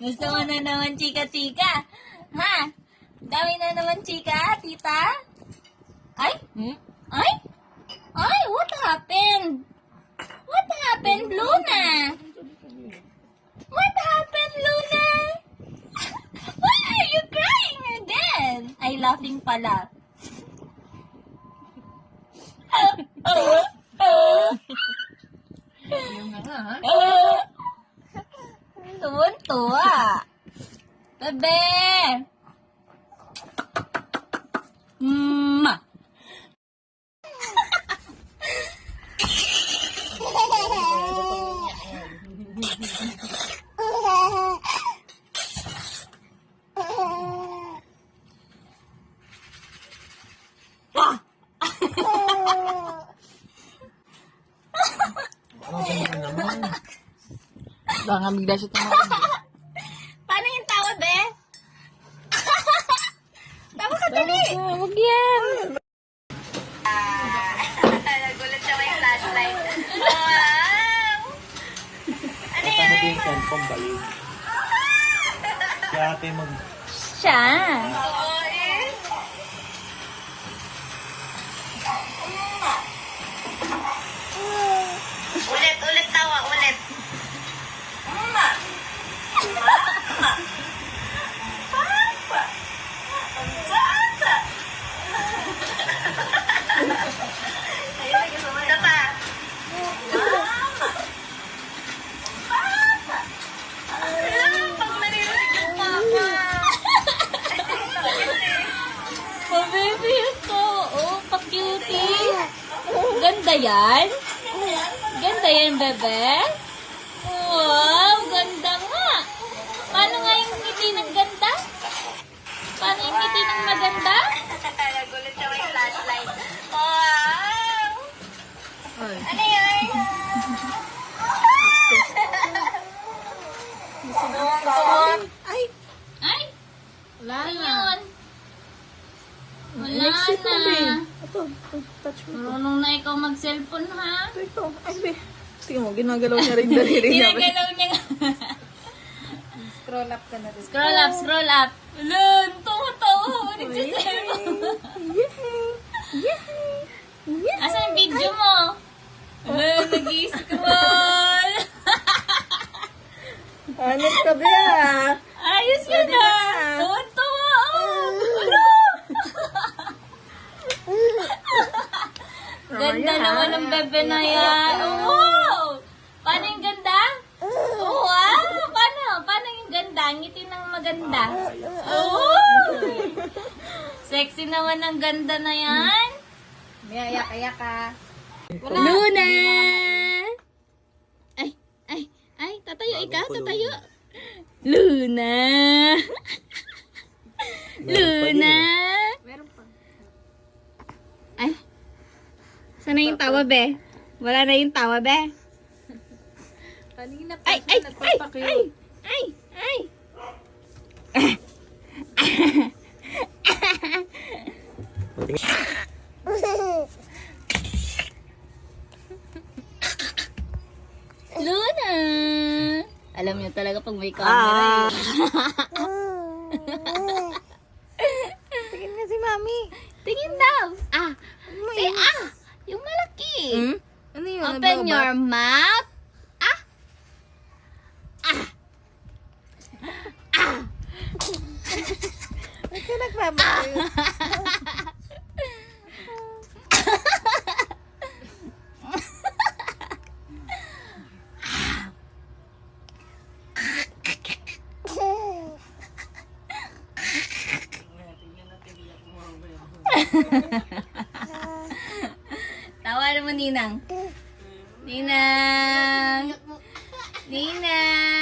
Gusto mo na naman chika-chika? Ha? Dami na naman chika, tita? Ay? Ay? Ay, what happened? What happened, Luna? What happened, Luna? Why are you crying again? Ay, laughing pala. Tuwan-tuwa. Bebe! Ma! Baka bigla siya tumawag. Paano yung tawa, be? Tawa ka, dali! Huwag yan. Nagulat siya may flashlight. Wow! Ano Kasama yan? din yung cellphone balik. Kaya ate mag... Siya. Ah, Ulit tawa, ulit. Isa pa. Pag naririnig yung papa. Pa-baby ito. Oh, pa-cutie. Ganda yan? Ganda yan, bebe? Wow, ganda nga. Paano nga yung ngiti ng ganda? Paano yung ngiti ng maganda? Nagulat siya may flashlight. Wow! Ano yun? Ay! Ay! Wala Ano na. yun? Wala Next week na, na. babe. Ito, touch mo. Marunong na ikaw mag-cellphone, ha? Ito. Ay, be. Tingnan mo, ginagalaw niya rin daliri niya. be. Ginagalaw niya nga. Scroll up ka na rin. Scroll up, scroll up. Alun, tawa-tawa. Ulit sa cellphone. Asan yung video mo? Alun, nag-i-scroll. Hanap ka, be, ah. Ayos yun, Pwede ha? na. Tawa-tawa. Alun. Ganda naman ng bebe na yan. Wow! Paano yung ganda? Wow! Paano yung ganda? Ngiti ng maganda. Oh! Sexy naman ang ganda na yan. May ayak-ayak ka. Luna! Ay, tatayo ikaw, tatayo. Luna! Luna! Meron pa. Ay, saan na yung tawa, be? Wala na yung tawa, be? Kanina pa Ay, siya ay, ay, nagpapakute. ay, ay. Luna! Alam niyo talaga pag may camera eh. Tingin nga si mami. Tingin daw. Say yung malaki. Ano yun? Open your mouth. Ba't ka nagpapakute? Tawa naman, Ninang. Ninang. Ninang.